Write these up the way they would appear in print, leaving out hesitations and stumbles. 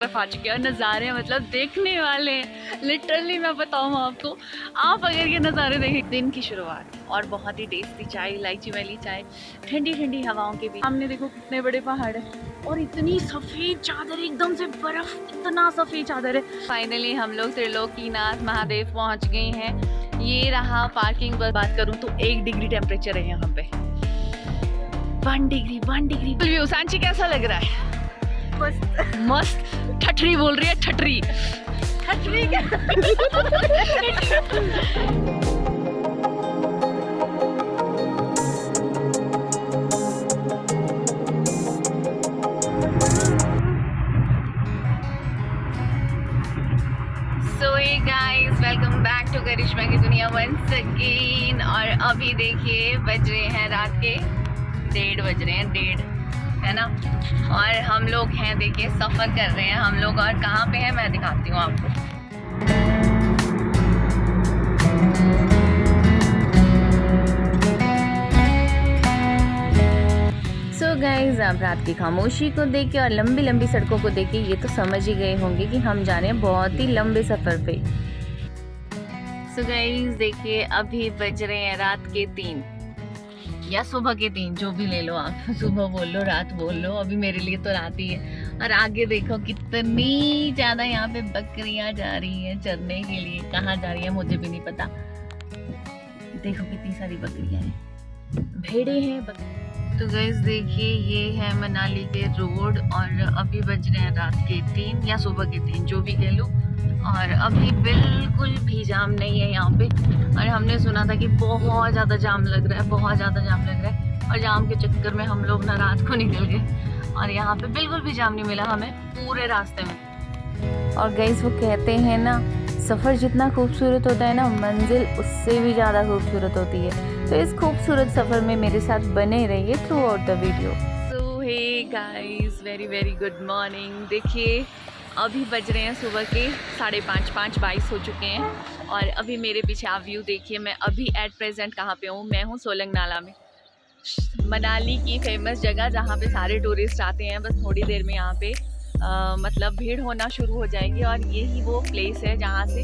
आ चुके हैं और नज़ारे मतलब देखने वाले लिटरली मैं बताऊँ आपको, आप अगर ये नज़ारे देखें, दिन की शुरुआत और बहुत ही टेस्टी चाय, इलायची वाली चाय, ठंडी ठंडी हवाओं के बीच। सामने देखो कितने बड़े पहाड़ है और इतनी सफ़ेद चादर, एकदम से बर्फ, इतना सफ़ेद चादर है। फाइनली हम लोग त्रिलोकीनाथ महादेव पहुँच गए हैं। ये रहा पार्किंग पर। बात करूँ तो 1 डिग्री टेम्परेचर है यहाँ पे, 1 डिग्री। सांची कैसा लग रहा है? मस्त। ठठरी बोल रही है, ठठरी क्या? So hey guys, welcome back to करिश्मा की दुनिया once again। और अभी देखिए बज रहे हैं रात के 1:30 बज रहे हैं, 1:30 है ना। और हम लोग हैं, देखिए सफ़र कर रहे हैं हम लोग। और कहाँ पे हैं मैं दिखाती हूँ आपको। सो गाइज, आप रात की खामोशी को देख के और लंबी लंबी सड़कों को देख के ये तो समझ ही गए होंगे कि हम जा रहे हैं बहुत ही लंबे सफ़र पे। सो गाइज देखिए, अभी बज रहे हैं रात के 3 या सुबह के 3, जो भी ले लो आप। सुबह बोल लो, रात बोल लो, अभी मेरे लिए तो रात ही है। और आगे देखो कितनी ज़्यादा यहाँ पे बकरियाँ जा रही हैं चरने के लिए। कहाँ जा रही है मुझे भी नहीं पता। देखो कितनी सारी बकरियाँ हैं, भेड़े हैं, तो गाइस देखिए ये है मनाली के रोड। और अभी बज रहे हैं रात के 3 या सुबह के 3, जो भी कह लो। और अभी बिल्कुल भी जाम नहीं है यहाँ पे। और हमने सुना था कि बहुत ज़्यादा जाम लग रहा है, बहुत ज़्यादा जाम लग रहा है। और जाम के चक्कर में हम लोग ना रात को निकल गए और यहाँ पे बिल्कुल भी जाम नहीं मिला हमें पूरे रास्ते में। और गाइस वो कहते हैं ना, सफ़र जितना खूबसूरत होता है ना, मंजिल उससे भी ज़्यादा खूबसूरत होती है। तो इस खूबसूरत सफ़र में मेरे साथ बने रहिए throughout the video. So hey guys, very good morning. देखिए अभी बज रहे हैं सुबह के 5:30, 5:22 हो चुके हैं। और अभी मेरे पीछे आप व्यू देखिए। मैं अभी एट प्रेजेंट कहाँ पे हूँ? मैं हूँ सोलंग नाला में, मनाली की फेमस जगह जहाँ पे सारे टूरिस्ट आते हैं। बस थोड़ी देर में यहाँ पे मतलब भीड़ होना शुरू हो जाएगी। और यही वो प्लेस है जहाँ से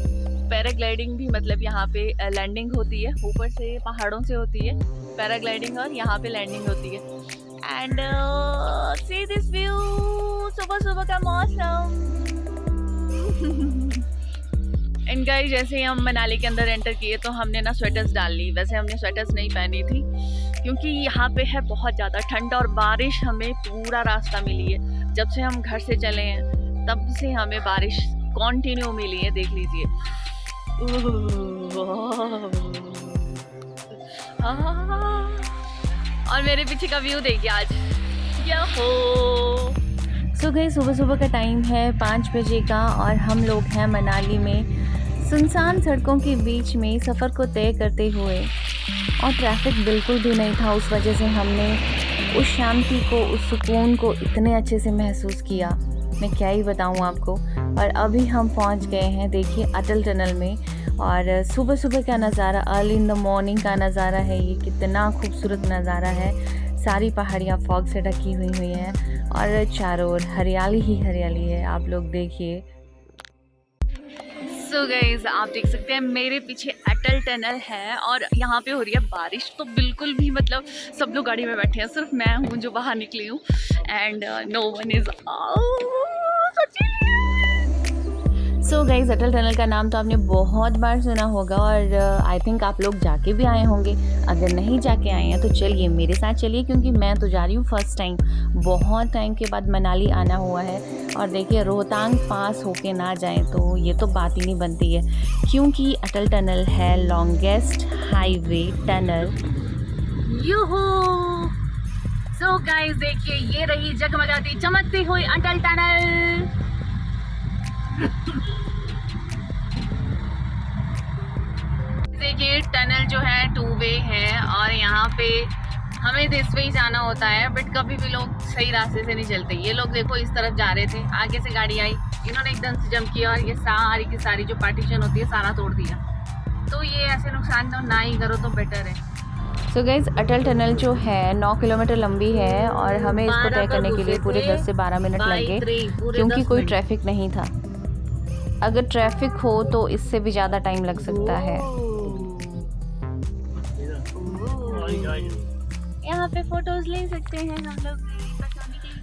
पैराग्लाइडिंग भी, मतलब यहाँ पे लैंडिंग होती है। ऊपर से पहाड़ों से होती है पैराग्लाइडिंग और यहाँ पे लैंडिंग होती है। एंड सी दिस व्यू, सुबह सुबह का मौसम। एंड गाइस, जैसे ही हम मनाली के अंदर एंटर किए तो हमने ना स्वेटर्स डाल ली। वैसे हमने स्वेटर्स नहीं पहनी थी क्योंकि यहाँ पे है बहुत ज़्यादा ठंड और बारिश हमें पूरा रास्ता मिली है। जब से हम घर से चले हैं तब से हमें बारिश कंटिन्यू मिली है, देख लीजिए। और मेरे पीछे का व्यू देखिए आज, क्या हो। सो गए, सुबह सुबह का टाइम है 5 बजे का और हम लोग हैं मनाली में सुनसान सड़कों के बीच में सफ़र को तय करते हुए। और ट्रैफिक बिल्कुल भी नहीं था, उस वजह से हमने उस शांति को, उस सुकून को इतने अच्छे से महसूस किया, मैं क्या ही बताऊँ आपको। और अभी हम पहुँच गए हैं देखिए अटल टनल में। और सुबह सुबह का नज़ारा, अर्ली इन द मॉर्निंग का नज़ारा है ये। कितना खूबसूरत नज़ारा है। सारी पहाड़ियाँ फॉग से ढकी हुई हैं और चारों ओर हरियाली ही हरियाली है। आप लोग देखिए। सो गाइस, आप देख सकते हैं मेरे पीछे अटल टनल है और यहाँ पे हो रही है बारिश। तो बिल्कुल भी मतलब सब लोग गाड़ी में बैठे हैं, सिर्फ मैं हूँ जो बाहर निकली हूँ। And no one is so guys, Atal tunnel का नाम तो आपने बहुत बार सुना होगा और आई थिंक आप लोग जाके भी आए होंगे। अगर नहीं जाके आए हैं तो चलिए मेरे साथ चलिए, क्योंकि मैं तो जा रही हूँ फर्स्ट टाइम। बहुत टाइम के बाद मनाली आना हुआ है। और देखिए रोहतांग पास होके ना जाएं तो ये तो बात ही नहीं बनती है, क्योंकि अटल टनल है लॉन्गेस्ट हाईवे टनल। यूहू। सो गाइस देखिए, ये रही जगमगाती चमकती हुई अटल टनल। देखिए टनल जो है 2 वे है और यहाँ पे हमें दिस वे ही जाना होता है। बट कभी भी लोग सही रास्ते से नहीं चलते। ये लोग देखो इस तरफ जा रहे थे, आगे से गाड़ी आई, इन्होंने एकदम से जंप किया और ये सारी की सारी जो पार्टीशन होती है सारा तोड़ दिया। तो ये ऐसे नुकसान तो ना ही करो तो बेटर है। सो गाइज अटल टनल जो है 9 किलोमीटर लंबी है और हमें इसको तय करने के लिए पूरे 10 से 12 मिनट लगे क्योंकि कोई ट्रैफिक नहीं था। अगर ट्रैफिक हो तो इससे भी ज़्यादा टाइम लग सकता है। यहाँ पे फोटोज ले सकते हैं हम लोग।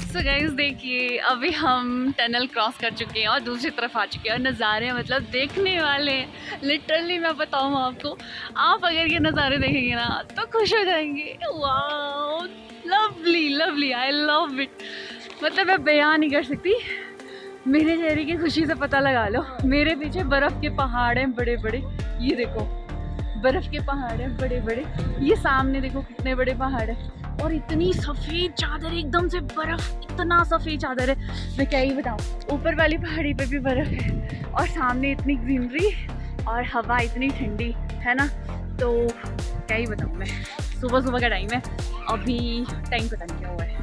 सो गाइस देखिए अभी हम टनल क्रॉस कर चुके हैं और दूसरी तरफ आ चुके हैं और नज़ारे मतलब देखने वाले हैं। लिटरली मैं बताऊँ आपको, आप अगर ये नज़ारे देखेंगे ना तो खुश हो जाएंगे। Wow lovely lovely, I love it. मतलब मैं बयान नहीं कर सकती। मेरे चेहरे की खुशी से पता लगा लो। मेरे पीछे बर्फ़ के पहाड़ हैं बड़े बड़े, ये देखो बर्फ़ के पहाड़ हैं बड़े बड़े। ये सामने देखो कितने बड़े पहाड़ हैं और इतनी सफ़ेद चादर, एकदम से बर्फ़, इतना सफ़ेद चादर है मैं क्या ही बताऊँ। ऊपर वाली पहाड़ी पे भी बर्फ़ है और सामने इतनी ग्रीनरी और हवा इतनी ठंडी है ना, तो क्या ही बताऊँ मैं। सुबह सुबह का टाइम है, अभी टाइम पता नहीं क्या हुआ है।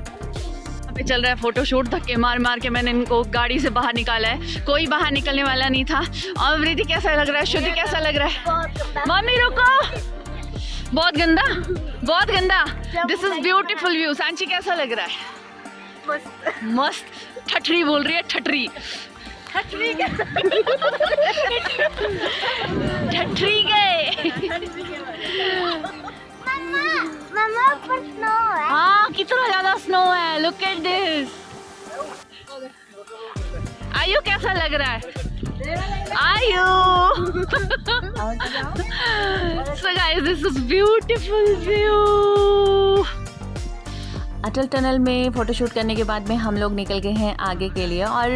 अभी चल रहा है फ़ोटोशूट। धक्के मार मार के मैंने इनको गाड़ी से बाहर निकाला है, कोई बाहर निकलने वाला नहीं था। और वृद्धि कैसा लग रहा है, शुद्धि कैसा लग रहा है? मम्मी रुको, बहुत गंदा बहुत गंदा। This is beautiful view. Sanchi कैसा लग रहा है? मस्त मस्त। ठठरी बोल रही है, ठठरी ठठरी ठठरी गए। मम्मा ऊपर स्नो है। हाँ कितना ज्यादा स्नो है, लुक एट दिस। आयु कैसा लग रहा है? आयु so guys this is beautiful view। Atal tunnel में फ़ोटोशूट करने के बाद में हम लोग निकल गए हैं आगे के लिए। और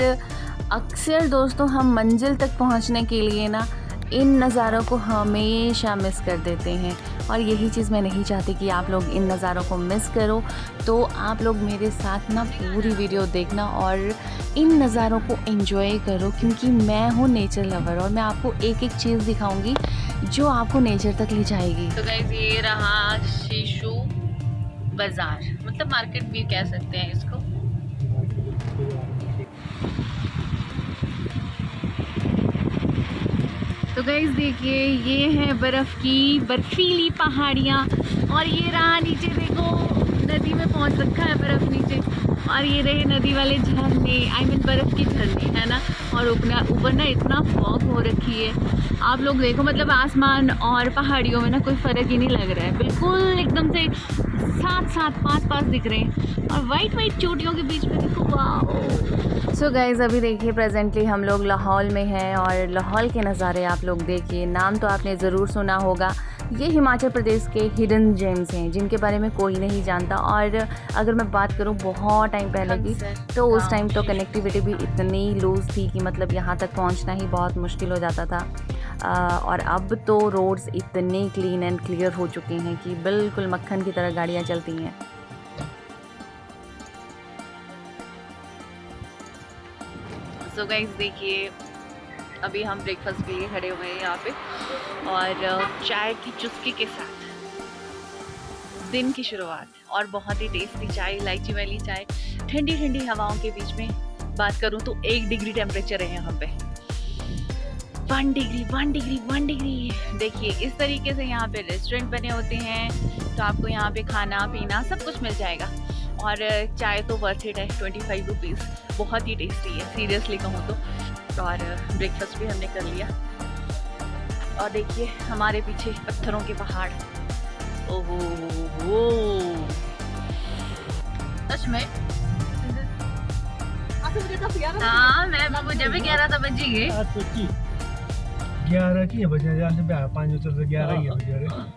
अक्सर दोस्तों हम मंजिल तक पहुंचने के लिए ना इन नज़ारों को हमेशा मिस कर देते हैं और यही चीज़ मैं नहीं चाहती कि आप लोग इन नज़ारों को मिस करो। तो आप लोग मेरे साथ ना पूरी वीडियो देखना और इन नज़ारों को एंजॉय करो क्योंकि मैं हूँ नेचर लवर और मैं आपको एक एक चीज़ दिखाऊंगी जो आपको नेचर तक ले जाएगी। तो गाइस ये रहा शीशु बाज़ार, मतलब मार्केट भी कह सकते हैं इसको। तो गाइस देखिए ये है बर्फ़ की बर्फीली पहाड़ियाँ और ये रहा नीचे देखो नदी में पहुँच रखा है बर्फ़ नीचे। और ये रहे नदी वाले झरने, आई मीन बर्फ़ की झरने है ना। और ऊपर ना इतना फॉग हो रखी है, आप लोग देखो मतलब आसमान और पहाड़ियों में ना कोई फ़र्क ही नहीं लग रहा है। बिल्कुल एकदम से साथ साथ पास दिख रहे हैं और वाइट चोटियों के बीच में देखो, वाओ। सो गाइज़ अभी देखिए प्रेजेंटली हम लोग लाहौल में हैं और लाहौल के नज़ारे आप लोग देखिए। नाम तो आपने ज़रूर सुना होगा, ये हिमाचल प्रदेश के हिडन जेम्स हैं जिनके बारे में कोई नहीं जानता। और अगर मैं बात करूं बहुत टाइम पहले की, तो उस टाइम तो कनेक्टिविटी भी इतनी लूज़ थी कि मतलब यहाँ तक पहुँचना ही बहुत मुश्किल हो जाता था। और अब तो रोड्स इतने क्लीन एंड क्लियर हो चुके हैं कि बिल्कुल मक्खन की तरह गाड़ियाँ चलती हैं। सो गाइस देखिए अभी हम ब्रेकफास्ट के लिए खड़े हुए हैं यहाँ पे और चाय की चुस्की के साथ दिन की शुरुआत और बहुत ही टेस्टी चाय, इलायची वाली चाय, ठंडी ठंडी हवाओं के बीच में। बात करूँ तो 1 डिग्री टेम्परेचर है यहाँ पे, 1 डिग्री। देखिए इस तरीके से यहाँ पे रेस्टोरेंट बने होते हैं तो आपको यहाँ पे खाना पीना सब कुछ मिल जाएगा। और चाय तो वर्थ इट है, 25 रुपीज़, बहुत ही टेस्टी है सीरियसली कहूँ तो। और ब्रेकफास्ट भी हमने कर लिया और देखिए हमारे पीछे पत्थरों के पहाड़। ओहो सच में। हाँ मैं मुझे भी 11 बजे गए। 11 की बजे 5 चल 11 ही बजे।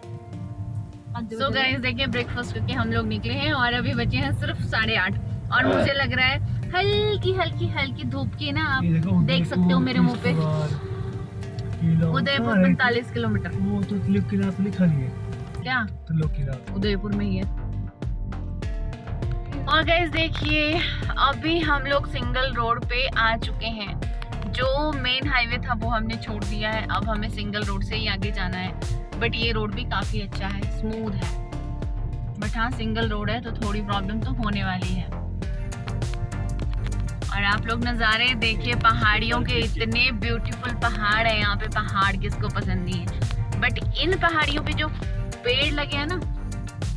सो गाइस देखिए ब्रेकफास्ट करके हम लोग निकले हैं और अभी बचे हैं सिर्फ 8:30 और मुझे लग रहा है हल्की धूप की ना, आप देख सकते हो मेरे मुंह पे। उदयपुर 45 किलोमीटर। वो तो तिलक किला तो लिखा नहीं है क्या? तिलक किला उदयपुर में ही है। और गाइस देखिए अभी हम लोग सिंगल रोड पे आ चुके हैं। जो मेन हाईवे था वो हमने छोड़ दिया है, अब हमें सिंगल रोड से ही आगे जाना है। बट ये रोड भी काफ़ी अच्छा है, स्मूथ है। बट हाँ सिंगल रोड है तो थोड़ी प्रॉब्लम तो होने वाली है। और आप लोग नज़ारे देखिए पहाड़ियों के, इतने ब्यूटीफुल पहाड़ है यहाँ पे। पहाड़ किसको पसंद नहीं है, बट इन पहाड़ियों पे जो पेड़ लगे हैं ना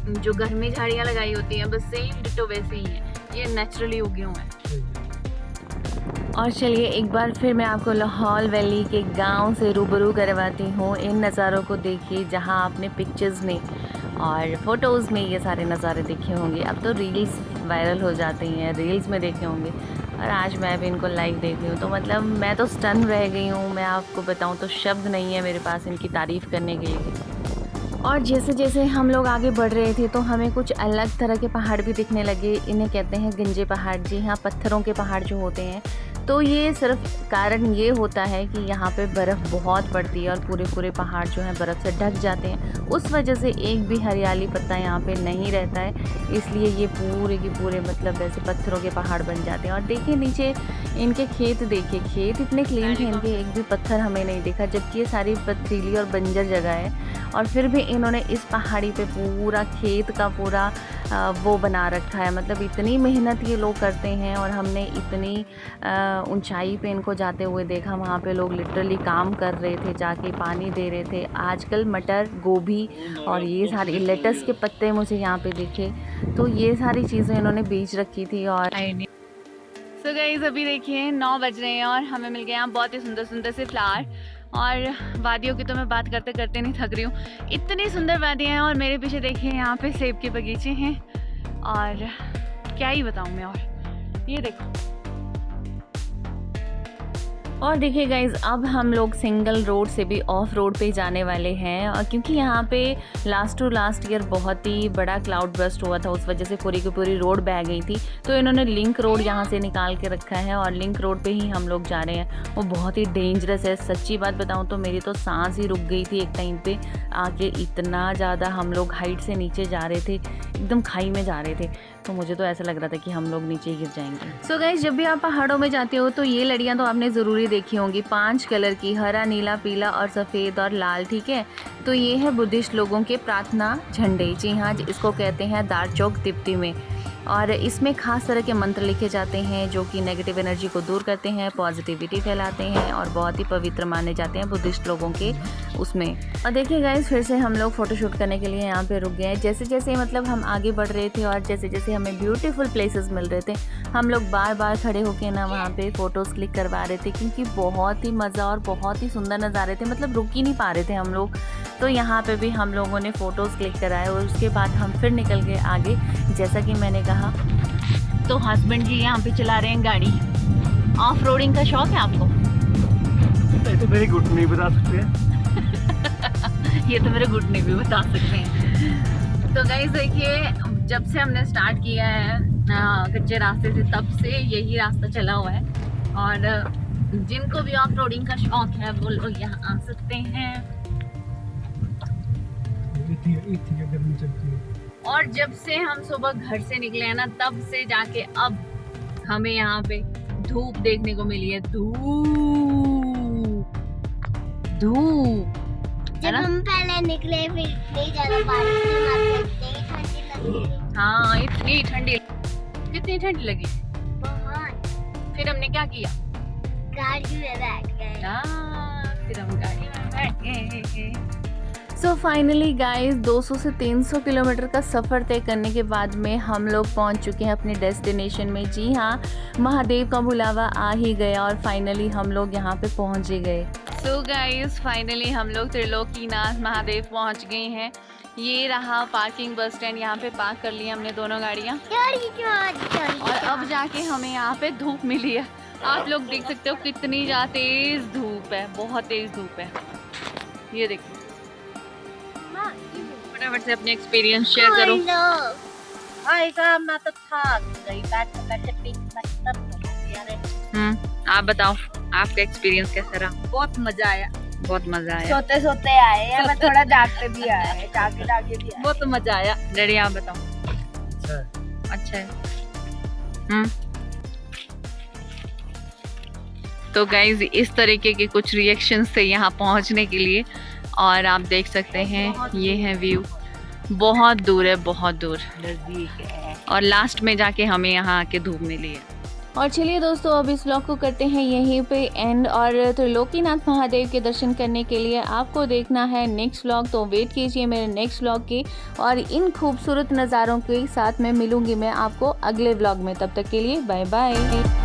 जो घर में झाड़ियाँ लगाई होती हैं बस सेम डिटो वैसे ही है, ये नेचुरली उगे हुए हैं। और चलिए एक बार फिर मैं आपको लाहौल वैली के गांव से रूबरू करवाती हूँ। इन नज़ारों को देखिए जहां आपने पिक्चर्स में और फ़ोटोज़ में ये सारे नज़ारे देखे होंगे। अब तो रील्स वायरल हो जाती हैं, रील्स में देखे होंगे, और आज मैं भी इनको लाइव देख रही हूँ। तो मतलब मैं तो स्टन रह गई हूँ, मैं आपको बताऊँ तो शब्द नहीं है मेरे पास इनकी तारीफ़ करने के लिए। और जैसे जैसे हम लोग आगे बढ़ रहे थे तो हमें कुछ अलग तरह के पहाड़ भी दिखने लगे। इन्हें कहते हैं गंजे पहाड़। जी हाँ, पत्थरों के पहाड़ जो होते हैं। तो ये सिर्फ कारण ये होता है कि यहाँ पे बर्फ़ बहुत पड़ती है और पूरे पूरे पहाड़ जो हैं बर्फ़ से ढक जाते हैं। उस वजह से एक भी हरियाली पत्ता यहाँ पे नहीं रहता है, इसलिए ये पूरे के पूरे मतलब ऐसे पत्थरों के पहाड़ बन जाते हैं। और देखिए नीचे इनके खेत, देखिए खेत इतने क्लीन थे इनके, एक भी पत्थर हमें नहीं दिखा, जबकि ये सारी पथरीली और बंजर जगह है। और फिर भी इन्होंने इस पहाड़ी पे पूरा खेत का पूरा वो बना रखा है। मतलब इतनी मेहनत ये लोग करते हैं। और हमने इतनी ऊंचाई पे इनको जाते हुए देखा, वहाँ पे लोग लिटरली काम कर रहे थे, जाके पानी दे रहे थे। आजकल मटर, गोभी और ये सारे लेटस के पत्ते मुझे यहाँ पे दिखे, तो ये सारी चीज़ें इन्होंने बीज रखी थी। और सो गाइस अभी देखिए 9 बज रहे हैं और हमें मिल गए यहाँ बहुत ही सुंदर सुंदर से फ्लावर। और वादियों की तो मैं बात करते करते नहीं थक रही हूँ, इतनी सुंदर वादियाँ हैं। और मेरे पीछे देखिए यहाँ पे सेब के बगीचे हैं, और क्या ही बताऊँ मैं। और ये देखो, और देखिए गाइज़ अब हम लोग सिंगल रोड से भी ऑफ रोड पे जाने वाले हैं। और क्योंकि यहाँ पे लास्ट टू लास्ट ईयर बहुत ही बड़ा क्लाउड बर्स्ट हुआ था, उस वजह से पूरी की पूरी रोड बह गई थी, तो इन्होंने लिंक रोड यहाँ से निकाल के रखा है और लिंक रोड पे ही हम लोग जा रहे हैं। वो बहुत ही डेंजरस है, सच्ची बात बताऊँ तो मेरी तो सांस ही रुक गई थी एक टाइम पे आके। इतना ज़्यादा हम लोग हाइट से नीचे जा रहे थे, एकदम खाई में जा रहे थे, तो मुझे तो ऐसा लग रहा था कि हम लोग नीचे गिर जाएंगे। सो गाइस जब भी आप पहाड़ों में जाते हो तो ये लड़ियाँ तो आपने ज़रूरी देखी होंगी, 5 कलर की, हरा, नीला, पीला और सफ़ेद और लाल, ठीक है। तो ये है बुद्धिस्ट लोगों के प्रार्थना झंडे। जी हाँ, इसको कहते हैं दारचौक तिप्ती में। और इसमें खास तरह के मंत्र लिखे जाते हैं जो कि नेगेटिव एनर्जी को दूर करते हैं, पॉजिटिविटी फैलाते हैं और बहुत ही पवित्र माने जाते हैं बुद्धिस्ट लोगों के उसमें। और देखिए गाइस फिर से हम लोग फ़ोटोशूट करने के लिए यहाँ पे रुक गए हैं। जैसे जैसे मतलब हम आगे बढ़ रहे थे और जैसे जैसे हमें ब्यूटीफुल प्लेसेस मिल रहे थे, हम लोग बार बार खड़े होके ना वहाँ पे फ़ोटोज़ क्लिक करवा रहे थे, क्योंकि बहुत ही मज़ा और बहुत ही सुंदर नज़ारे थे, मतलब रुक ही नहीं पा रहे थे हम लोग। तो यहाँ पे भी हम लोगों ने फ़ोटोज़ क्लिक कराए और उसके बाद हम फिर निकल गए आगे। जैसा कि मैंने कहा, तो हस्बैंड जी यहाँ पे चला रहे हैं गाड़ी। ऑफ रोडिंग का शौक है आपको? तो मेरी घुटने बता सकते हैं। ये तो मेरे घुटने भी बता सकते हैं। तो गाइस देखिए जब से हमने स्टार्ट किया है कच्चे रास्ते से, तब से यही रास्ता चला हुआ है। और जिनको भी ऑफ रोडिंग का शौक है वो लोग यहाँ आ सकते हैं। गर्मी चलती है। और जब से हम सुबह घर से निकले हैं ना, तब से जाके अब हमें यहाँ पे धूप देखने को मिली है। धूप जब हम पहले निकले फिर इतनी ज्यादा बारिश के बाद इतनी ठंडी लगी। हाँ इतनी ठंडी, कितनी ठंडी लगी। बहुत। फिर हमने क्या किया, गाड़ी में बैठ गए। फिर हम गाड़ी में बैठ गए। सो फाइनली गाइस 200 से 300 किलोमीटर का सफ़र तय करने के बाद में हम लोग पहुंच चुके हैं अपने डेस्टिनेशन में। जी हाँ, महादेव का बुलावा आ ही गया और फाइनली हम लोग यहाँ पे पहुंच ही गए। सो गाइस फाइनली हम लोग त्रिलोकीनाथ महादेव पहुंच गए हैं। ये रहा पार्किंग बस स्टैंड, यहाँ पे पार्क कर लिया हमने दोनों गाड़ियाँ। और अब जाके हमें यहाँ पे धूप मिली है। आप लोग देख सकते हो कितनी ज़्यादा तेज़ धूप है, बहुत तेज़ धूप है। ये देखिए, फटाफट से अपने एक्सपीरियंस शेयर करो। आप बताओ आपका एक्सपीरियंस कैसा रहा? बहुत मजा आया, बहुत मजा आया। सोते सोते आए हैं, मैं थोड़ा जागते भी आए, जागे जागे भी आए। बहुत मजा आया। डैडी आप बताओ। अच्छा है। तो गाइज इस तरीके के कुछ रिएक्शंस थे यहाँ पहुँचने के लिए। और आप देख सकते हैं ये है व्यू, बहुत दूर है, बहुत दूर, नजदीक है। और लास्ट में जाके हमें यहाँ आके धूप मिली है। और चलिए दोस्तों, अब इस व्लॉग को करते हैं यहीं पे एंड। और त्रिलोकीनाथ महादेव के दर्शन करने के लिए आपको देखना है नेक्स्ट व्लॉग, तो वेट कीजिए मेरे नेक्स्ट व्लॉग की। और इन खूबसूरत नज़ारों के साथ में मिलूंगी मैं आपको अगले व्लॉग में। तब तक के लिए बाय बाय।